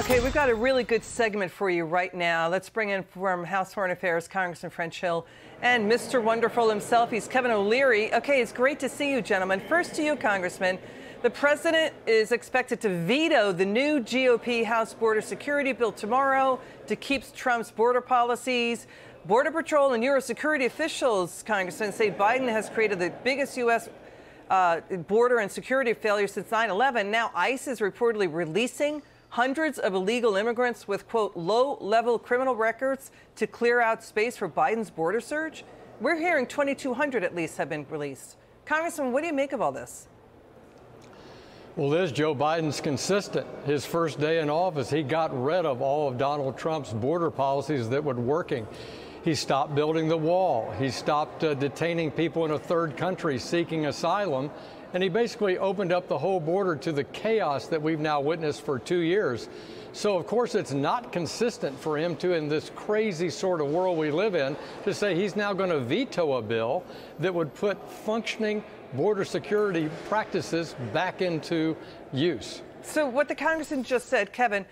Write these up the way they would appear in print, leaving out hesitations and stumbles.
Okay, we've got a really good segment for you right now. Let's bring in from House Foreign Affairs, Congressman French Hill, and Mr. Wonderful himself. He's Kevin O'Leary. Okay, it's great to see you, gentlemen. First to you, Congressman. The president is expected to veto the new GOP House border security bill tomorrow to keep Trump's border policies. Border Patrol and Euro security officials, Congressman, say Biden has created the biggest U.S. Border and security failure since 9/11. Now ICE is reportedly releasing hundreds of illegal immigrants with, quote, low-level criminal records to clear out space for Biden's border surge. We're hearing 2,200 at least have been released. Congressman, what do you make of all this? Well, Joe Biden's consistent. His first day in office, he got rid of all of Donald Trump's border policies that were working. He stopped building the wall. He stopped detaining people in a third country seeking asylum. And he basically opened up the whole border to the chaos that we've now witnessed for 2 years. So, of course, it's not consistent for him to, in this crazy sort of world we live in, to say he's now going to veto a bill that would put functioning border security practices back into use. So what the congressman just said, Kevin,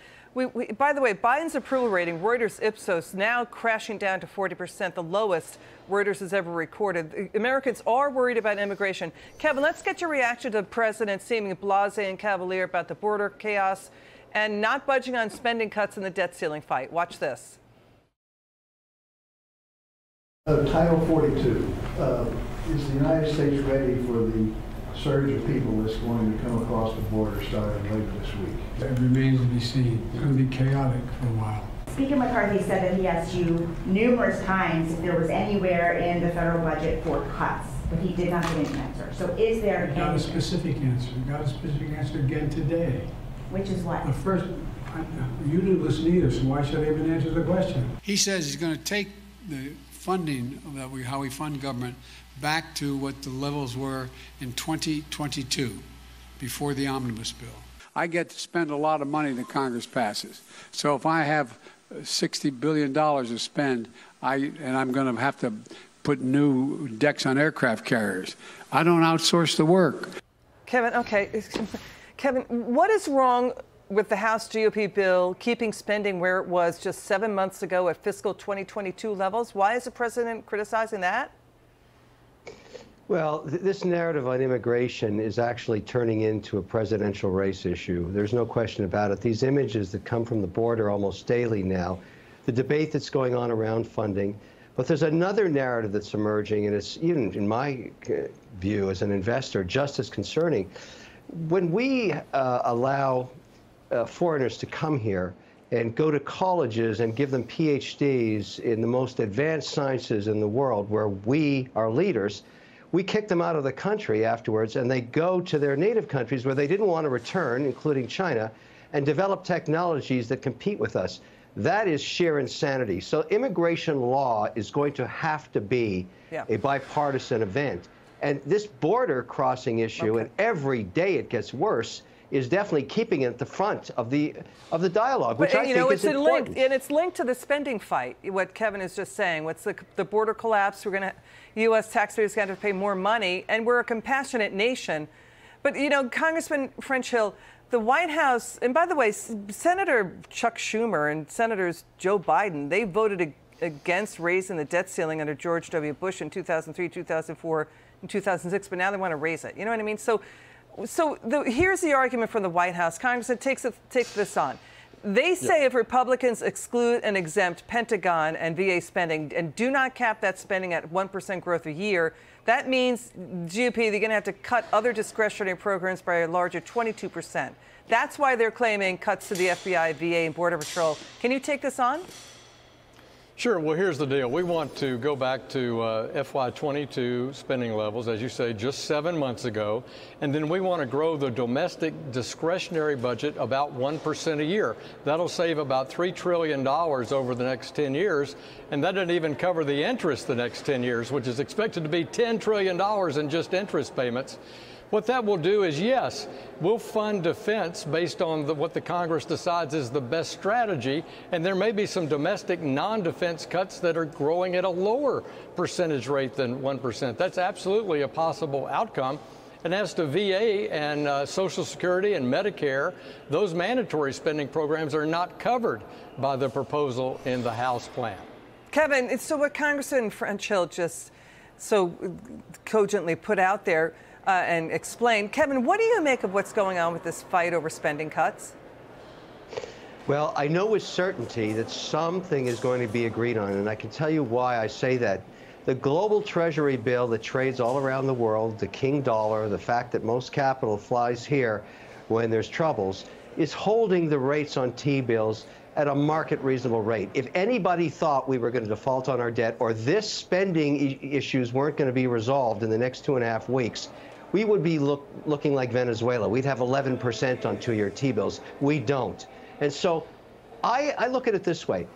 by the way, Biden's approval rating, Reuters Ipsos, now crashing down to 40%, the lowest Reuters has ever recorded. Americans are worried about immigration. Kevin, let's get your reaction to the president seeming blasé and cavalier about the border chaos and not budging on spending cuts in the debt ceiling fight. Watch this. Title 42. Is the United States ready for the surge of people that's going to come across the border starting later this week? It remains to be seen. It's going to be chaotic for a while. Speaker McCarthy said that he asked you numerous times if there was anywhere in the federal budget for cuts, but he did not get an answer. So is there I got a specific answer. I got a specific answer again today. Which is what? The first, you didn't listen either, so why should I even answer the question? He says he's going to take the funding, how we fund government, back to what the levels were in 2022, before the omnibus bill. I get to spend a lot of money that Congress passes. So if I have $60 billion to spend, and I'm going to have to put new decks on aircraft carriers, I don't outsource the work. Kevin, okay. Kevin, what is wrong with the House GOP bill keeping spending where it was just 7 months ago at fiscal 2022 levels? Why is the president criticizing that? Well, this narrative on immigration is actually turning into a presidential race issue. There's no question about it. These images that come from the border almost daily now, the debate that's going on around funding. But there's another narrative that's emerging, and it's even, in my view as an investor, just as concerning. When we allow foreigners to come here and go to colleges and give them PhDs in the most advanced sciences in the world, where we are leaders, we kick them out of the country afterwards, and they go to their native countries where they didn't want to return, including China, and develop technologies that compete with us. That is sheer insanity. So immigration law is going to have to be a bipartisan event. And this border crossing issue, and every day it gets worse, is definitely keeping it at the front of the dialogue, which I think is important. And it's linked to the spending fight, what Kevin is just saying. What's the border collapse? We're going to, U.S. taxpayers going to pay more money, and we're a compassionate nation. But, you know, Congressman French Hill, the White House, and by the way, Senator Chuck Schumer and Senators Joe Biden, they voted against raising the debt ceiling under George W. Bush in 2003, 2004, and 2006, but now they want to raise it. You know what I mean? So here's the argument from the White House. Congress takes this on. They say if Republicans exclude and exempt Pentagon and VA spending and do not cap that spending at 1% growth a year, that means GOP, they're going to have to cut other discretionary programs by a larger 22%. That's why they're claiming cuts to the FBI, VA, and Border Patrol. Can you take this on? Sure. Well, here's the deal. We want to go back to FY22 spending levels, as you say, just 7 months ago. And then we want to grow the domestic discretionary budget about 1% a year. That'll save about $3 trillion over the next 10 years. And that doesn't even cover the interest the next 10 years, which is expected to be $10 trillion in just interest payments. What that will do is, yes, we'll fund defense based on what the Congress decides is the best strategy, and there may be some domestic non-defense cuts that are growing at a lower percentage rate than 1%. That's absolutely a possible outcome. And as to VA and Social Security and Medicare, those mandatory spending programs are not covered by the proposal in the House plan. Kevin, so what Congressman French Hill just so cogently put out there and explained, Kevin, what do you make of what's going on with this fight over spending cuts? Well, I know with certainty that something is going to be agreed on, and I can tell you why I say that. The global treasury bill that trades all around the world, the king dollar, the fact that most capital flies here when there's troubles, is holding the rates on T-bills at a market reasonable rate. If anybody thought we were going to default on our debt or this spending issues weren't going to be resolved in the next 2.5 weeks, we would be looking like Venezuela. We'd have 11% on 2-year T-bills. We don't. And so I look at it this way.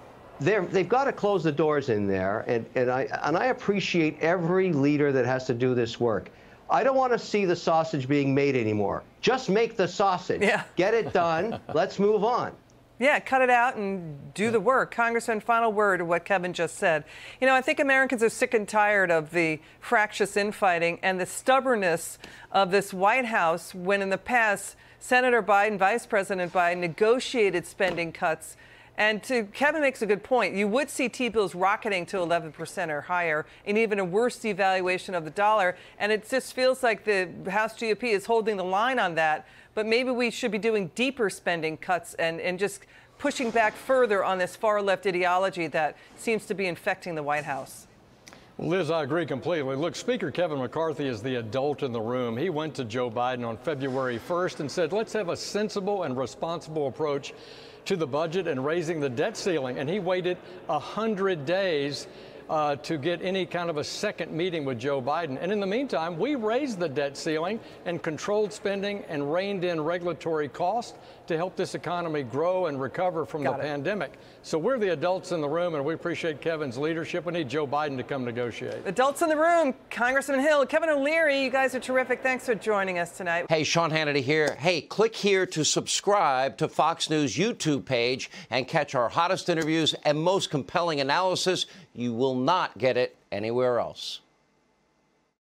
They've got to close the doors in there, and I appreciate every leader that has to do this work. I don't want to see the sausage being made anymore. Just make the sausage. Yeah. Get it done. Let's move on. Yeah, cut it out and do the work. Congressman, final word of what Kevin just said. You know, I think Americans are sick and tired of the fractious infighting and the stubbornness of this White House when in the past Senator Biden, Vice President Biden, negotiated spending cuts. And Kevin makes a good point. You would see T-bills rocketing to 11% or higher, and even a worse devaluation of the dollar. And it just feels like the House GOP is holding the line on that. But maybe we should be doing deeper spending cuts and just pushing back further on this far-left ideology that seems to be infecting the White House. Liz, I agree completely. Look, Speaker Kevin McCarthy is the adult in the room. He went to Joe Biden on February 1st and said, let's have a sensible and responsible approach to the budget and raising the debt ceiling. And he waited 100 days to get any kind of a second meeting with Joe Biden. And in the meantime, we raised the debt ceiling and controlled spending and reined in regulatory costs to help this economy grow and recover from the pandemic. So we're the adults in the room, and we appreciate Kevin's leadership. We need Joe Biden to come negotiate. Adults in the room, Congressman Hill, Kevin O'Leary, you guys are terrific. Thanks for joining us tonight. Hey, Sean Hannity here. Hey, click here to subscribe to Fox News YouTube page and catch our hottest interviews and most compelling analysis. You will not get it anywhere else.